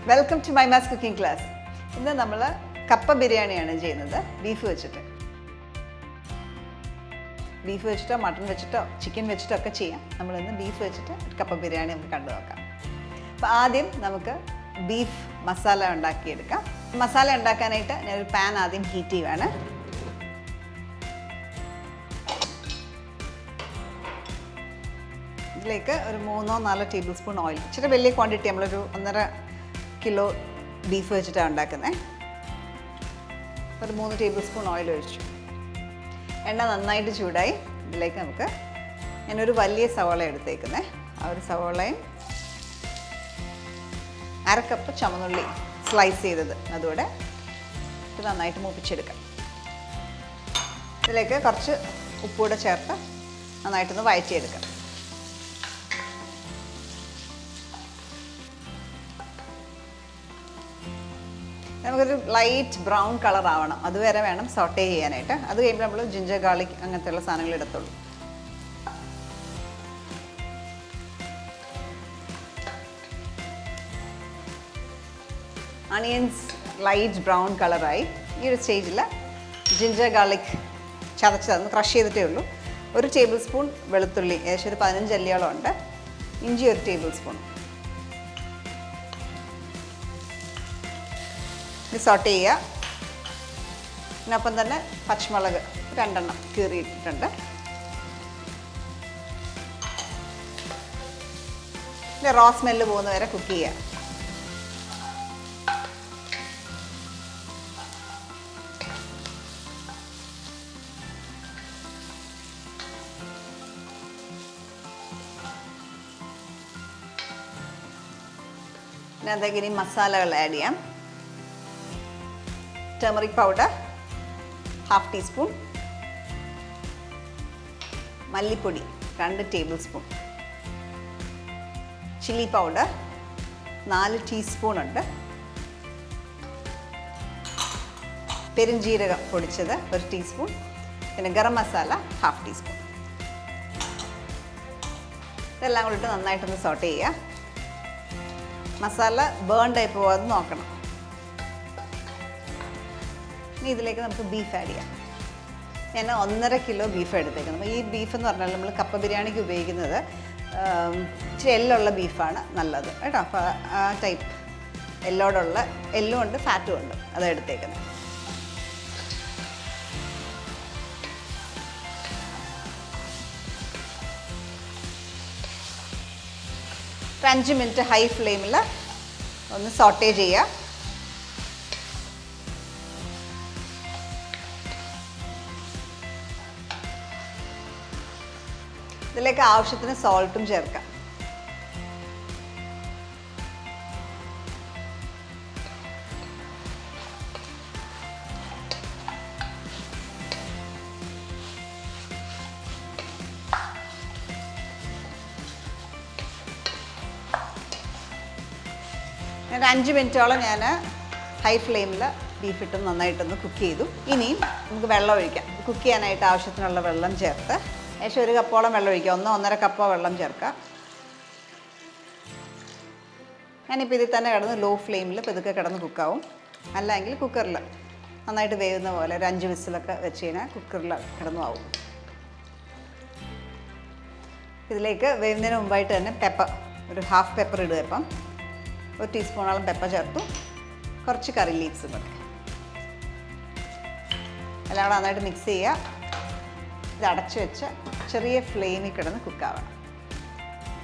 Welcome to my ma's cooking class. ഇന്ന് നമ്മൾ കപ്പ ബിരിയാണിയാണ് ചെയ്യുന്നത്. ബീഫ് വെച്ചിട്ടോ മട്ടൺ വെച്ചിട്ടോ ചിക്കൻ വെച്ചിട്ടോ ഒക്കെ ചെയ്യാം. നമ്മളിന്ന് ബീഫ് വെച്ചിട്ട് കപ്പ ബിരിയാണി നമുക്ക് കണ്ടു നോക്കാം. അപ്പോൾ ആദ്യം നമുക്ക് ബീഫ് മസാല ഉണ്ടാക്കിയെടുക്കാം. മസാല ഉണ്ടാക്കാനായിട്ട് ഞാനൊരു പാൻ ആദ്യം ഹീറ്റ് ചെയ്യുവാണ്. ഇതിലേക്ക് ഒരു 3-4 ടേബിൾ സ്പൂൺ ഓയിൽ, ഇച്ചിരി വലിയ ക്വാണ്ടിറ്റി, നമ്മളൊരു 1.5 കിലോ ബീഫ് വെച്ചിട്ടാണ് ഉണ്ടാക്കുന്നത്. ഒരു 3 ടേബിൾ സ്പൂൺ ഓയിൽ ഒഴിച്ചു. എണ്ണ നന്നായിട്ട് ചൂടായി. ഇതിലേക്ക് നമുക്ക് ഞാനൊരു വലിയ സവാള എടുത്തേക്കുന്നത്. ആ ഒരു സവാളയും 1/2 കപ്പ് ചുവന്നുള്ളി സ്ലൈസ് ചെയ്തത് അതുകൂടെ ഇത് നന്നായിട്ട് മൂപ്പിച്ചെടുക്കാം. ഇതിലേക്ക് കുറച്ച് ഉപ്പൂടെ ചേർത്ത് നന്നായിട്ടൊന്ന് വഴറ്റിയെടുക്കാം. നമുക്കൊരു ലൈറ്റ് ബ്രൗൺ കളർ ആവണം, അതുവരെ വേണം സോട്ടേ ചെയ്യാനായിട്ട്. അത് കഴിയുമ്പോൾ നമ്മൾ ജിഞ്ചർ ഗാർലിക് അങ്ങനത്തെയുള്ള സാധനങ്ങൾ ഇടത്തുള്ളൂ. അണിയൻസ് ലൈറ്റ് ബ്രൗൺ കളറായി. ഈ ഒരു സ്റ്റേജിൽ ജിഞ്ചർ ഗാർലിക് ചതച്ചതൊന്ന് ക്രഷ് ചെയ്തിട്ടേ ഉള്ളൂ. 1 ടേബിൾ സ്പൂൺ വെളുത്തുള്ളി, ഏകദേശം ഒരു 15 അല്ലിയോളം ഉണ്ട്. ഇഞ്ചി 1 ടേബിൾ സ്പൂൺ. ഇത് സോട്ട് ചെയ്യുക. ഇതിനൊപ്പം തന്നെ പച്ചമുളക് 2 എണ്ണം കീറിയിട്ടിട്ടുണ്ട്. ഇത് റോ സ്മെല്ല് പോകുന്ന വരെ കുക്ക് ചെയ്യുക. ഇതിനകത്തേക്ക് ഇനി മസാലകൾ ആഡ് ചെയ്യാം. ടർമറിക് പൗഡർ 1/2 ടീസ്പൂൺ, മല്ലിപ്പൊടി 2 table spoon, chilli powder 4 teaspoon ഉണ്ട്, പെരുംജീരകം പൊടിച്ചത് 1 ടീസ്പൂൺ, പിന്നെ ഗരം മസാല 1/2 ടീസ്പൂൺ. ഇതെല്ലാം കൂടിയിട്ട് നന്നായിട്ടൊന്ന് സോട്ട് ചെയ്യുക. മസാല ബേൺഡ് ആയി പോകാതെ നോക്കണം. ഇനി ഇതിലേക്ക് നമുക്ക് ബീഫ് ആഡ് ചെയ്യാം. ഞാൻ 1.5 കിലോ ബീഫ് എടുത്തേക്കുന്നത്. അപ്പോൾ ഈ ബീഫ് എന്ന് പറഞ്ഞാൽ നമ്മൾ കപ്പ ബിരിയാണിക്ക് ഉപയോഗിക്കുന്നത് ഇച്ചിരി എല്ലുള്ള ബീഫാണ് നല്ലത് കേട്ടോ. അപ്പോൾ ആ ടൈപ്പ് എല്ലോടുള്ള എല്ലും ഉണ്ട് ഫാറ്റും ഉണ്ട്, അത് എടുത്തേക്കുന്നത്. ഒരു 5 മിനിറ്റ് ഹൈ ഫ്ലെയിമിൽ ഒന്ന് സോട്ടേ ചെയ്യുക. ഇതിലേക്ക് ആവശ്യത്തിന് സോൾട്ടും ചേർക്കാം. ഒരു 5 മിനിറ്റോളം ഞാൻ ഹൈ ഫ്ലെയിമിൽ ബീഫ് ഇട്ട് നന്നായിട്ടൊന്ന് കുക്ക് ചെയ്തു. ഇനിയും നമുക്ക് വെള്ളം ഒഴിക്കാം. കുക്ക് ചെയ്യാനായിട്ട് ആവശ്യത്തിനുള്ള വെള്ളം ചേർത്ത് ഏകദേശം 1 കപ്പോളം വെള്ളം ഒഴിക്കുക. 1-1.5 കപ്പോ വെള്ളം ചേർക്കുക. ഞാനിപ്പോൾ ഇതിൽ തന്നെ കിടന്ന് ലോ ഫ്ലെയിമിൽ ഇതൊക്കെ കിടന്ന് കുക്കാവും. അല്ലെങ്കിൽ കുക്കറിൽ നന്നായിട്ട് വേവുന്ന പോലെ ഒരു 5 വിസിലൊക്കെ വെച്ച് കഴിഞ്ഞാൽ കുക്കറിൽ കിടന്നു ആവും. ഇതിലേക്ക് വേവുന്നതിന് മുമ്പായിട്ട് തന്നെ പെപ്പർ, ഒരു 1/2 പെപ്പർ ഇടുക. ഇപ്പം 1 ടീസ്പൂണോളം പെപ്പർ ചേർത്തു. കുറച്ച് കറി ലീവ്സും കൂടെ എല്ലാം കൂടെ നന്നായിട്ട് മിക്സ് ചെയ്യുക. ഇത് അടച്ച് വെച്ച് ചെറിയ ഫ്ലെയിമിൽ കിടന്ന് കുക്കാവണം.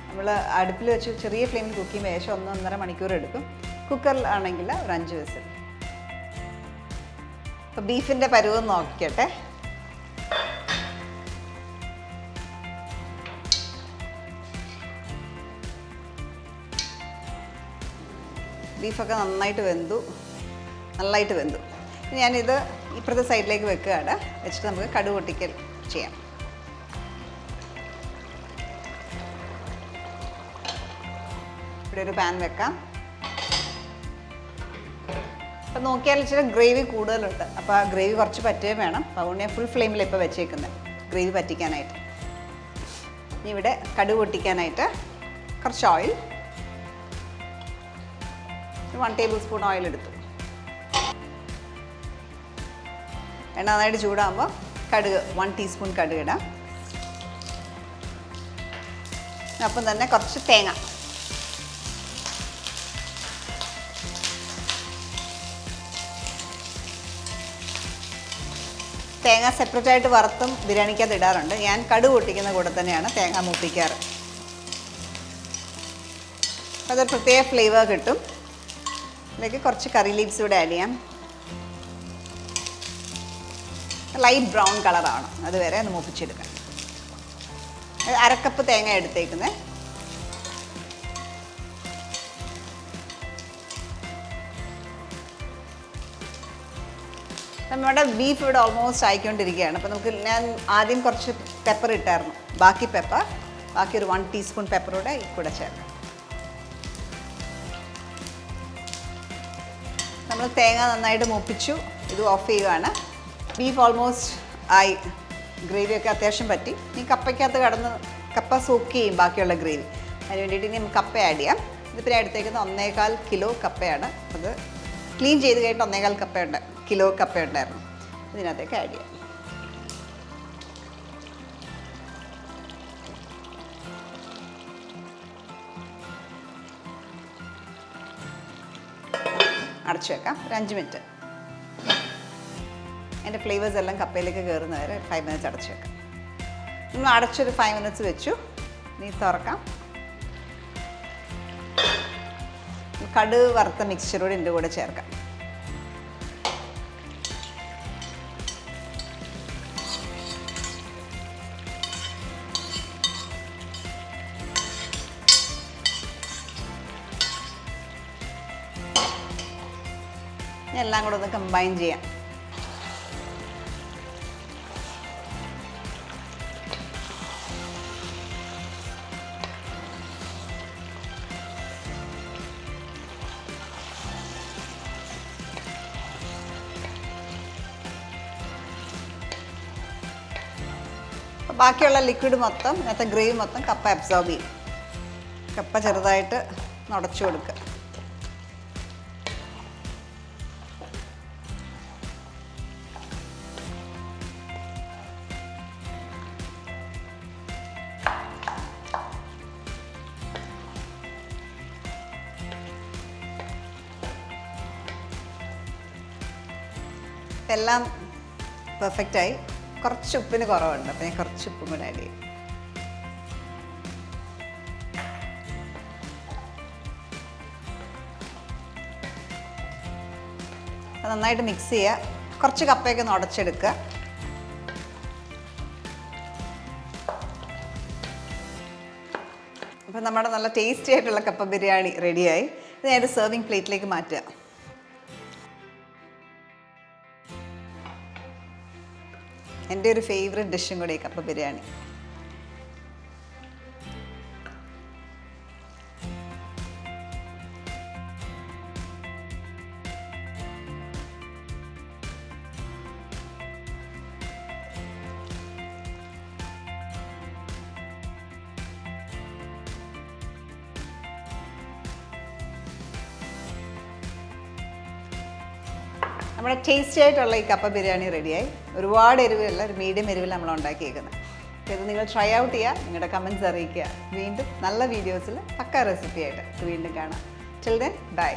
നമ്മൾ അടുപ്പിൽ വെച്ച് ചെറിയ ഫ്ലെയിമിൽ കുക്ക് ചെയ്യുമ്പോൾ ഏകദേശം 1-1.5 മണിക്കൂർ എടുക്കും. കുക്കറിലാണെങ്കിൽ ഒരു 5 വിസിൽ. അപ്പോൾ ബീഫിൻ്റെ പരുവം നോക്കിക്കട്ടെ. ബീഫൊക്കെ നന്നായിട്ട് വെന്തു. ഞാനിത് ഇപ്പുറത്തെ സൈഡിലേക്ക് വെക്കുകയാണ്. വെച്ചിട്ട് നമുക്ക് കടുക് പൊട്ടിക്കൽ ചെയ്യാം. ഇവിടെ ഒരു പാൻ വെക്കാം. അപ്പം നോക്കിയാൽ ഇച്ചിരി ഗ്രേവി കൂടുതലുണ്ട്. അപ്പോൾ ആ ഗ്രേവി കുറച്ച് പറ്റുകയും വേണം. അപ്പോൾ അതുകൊണ്ട് ഞാൻ ഫുൾ ഫ്ലെയിമിൽ ഇപ്പോൾ വെച്ചേക്കുന്നത് ഗ്രേവി പറ്റിക്കാനായിട്ട്. ഇനി ഇവിടെ കടുക് പൊട്ടിക്കാനായിട്ട് കുറച്ച് ഓയിൽ, 1 ടേബിൾ സ്പൂൺ ഓയിൽ എടുത്തു. എണ്ണ നന്നായിട്ട് ചൂടാകുമ്പോൾ കടുക് 1 ടീസ്പൂൺ കടുക് ഇടാം. അപ്പം തന്നെ കുറച്ച് തേങ്ങ, തേങ്ങ സെപ്പറേറ്റായിട്ട് വറുത്തും ബിരിയാണിക്കകത്ത് ഇടാറുണ്ട്. ഞാൻ കടുക് പൊട്ടിക്കുന്ന കൂടെ തന്നെയാണ് തേങ്ങ മൂപ്പിക്കാറ്. അതൊരു പ്രത്യേക ഫ്ലേവർ കിട്ടും. ഇതിലേക്ക് കുറച്ച് കറി ലീവ്സ് കൂടെ ആഡ് ചെയ്യാം. ലൈറ്റ് ബ്രൗൺ കളറാണ്, അതുവരെ ഒന്ന് മൂപ്പിച്ചെടുക്കാം. 1/2 കപ്പ് തേങ്ങ എടുത്തേക്കുന്നത്. നമ്മുടെ ബീഫ് ഇവിടെ ഓൾമോസ്റ്റ് ആയിക്കൊണ്ടിരിക്കുകയാണ്. അപ്പോൾ ഞാൻ ആദ്യം കുറച്ച് പെപ്പർ ഇട്ടായിരുന്നു, ബാക്കി ഒരു 1 ടീസ്പൂൺ പെപ്പർ കൂടെ ചേർക്കാം. നമ്മൾ തേങ്ങ നന്നായിട്ട് മൂപ്പിച്ചു. ഇത് ഓഫ് ചെയ്യുകയാണ്. ബീഫ് ഓൾമോസ്റ്റ് ആയി, ഗ്രേവിയൊക്കെ അത്യാവശ്യം പറ്റി. ഇനി കപ്പയ്ക്കകത്ത് കപ്പ സോക്ക് ചെയ്യും ബാക്കിയുള്ള ഗ്രേവി. അതിന് വേണ്ടിയിട്ട് ഇനി നമുക്ക് കപ്പ ആഡ് ചെയ്യാം. ഇതിപ്പോൾ ഞാൻ എടുത്തേക്കുന്ന 1.25 കിലോ കപ്പയാണ്. അത് ക്ലീൻ ചെയ്ത് കഴിഞ്ഞിട്ട് 1.25 കിലോ കപ്പ ഉണ്ടായിരുന്നു. ഇതിനകത്തേക്ക് ആഡ് ചെയ്യാം. അടച്ചു വെക്കാം ഒരു 5 മിനിറ്റ്. അതിൻ്റെ ഫ്ലേവേഴ്സ് എല്ലാം കപ്പയിലേക്ക് കയറുന്ന വരെ 5 മിനിറ്റ്സ് അടച്ചു വെക്കാം. നമ്മൾ അടച്ചൊരു 5 മിനിറ്റ്സ് വെച്ചു. ഇനി തുറക്കാം. കടുക് വറുത്ത മിക്സ്ചറോട് ഇതിൻ്റെ കൂടെ ചേർക്കാം. എല്ലാം കൂടെ ഒന്ന് കമ്പൈൻ ചെയ്യാം. ബാക്കിയുള്ള ലിക്വിഡ് മൊത്തം, ഇന്നത്തെ ഗ്രേവി മൊത്തം കപ്പ അബ്സോർബ് ചെയ്യും. കപ്പ ചെറുതായിട്ട് ഉടച്ചു കൊടുക്കുക. എല്ലാം പെർഫെക്റ്റായി. കുറച്ച് ഉപ്പിന് കുറവുണ്ട്, അപ്പോൾ ഞാൻ കുറച്ച് ഉപ്പും കൂടെ ആഡ് ചെയ്യും. നന്നായിട്ട് മിക്സ് ചെയ്യുക. കുറച്ച് കപ്പയൊക്കെ ഒന്ന് ഉടച്ചെടുക്കുക. അപ്പം നമ്മുടെ നല്ല ടേസ്റ്റി ആയിട്ടുള്ള കപ്പ ബിരിയാണി റെഡിയായി. ഇത് ഞാൻ ഒരു സെർവിങ് പ്ലേറ്റിലേക്ക് മാറ്റുക. എൻ്റെ ഒരു ഫേവറേറ്റ് ഡിഷും കൂടി കപ്പ ബിരിയാണി. നമ്മുടെ ടേസ്റ്റി ആയിട്ടുള്ള ഈ കപ്പ ബിരിയാണി റെഡിയായി. ഒരുപാട് എരിവില്ല, ഒരു മീഡിയം എരിവിൽ നമ്മൾ ഉണ്ടാക്കിയേക്കുന്നത്. അപ്പോൾ ഇത് നിങ്ങൾ ട്രൈ ഔട്ട് ചെയ്യുക, നിങ്ങളുടെ കമൻറ്റ്സ് അറിയിക്കുക. വീണ്ടും നല്ല വീഡിയോസിൽ പക്ക റെസിപ്പി ആയിട്ട് വീണ്ടും കാണാം. Till then bye.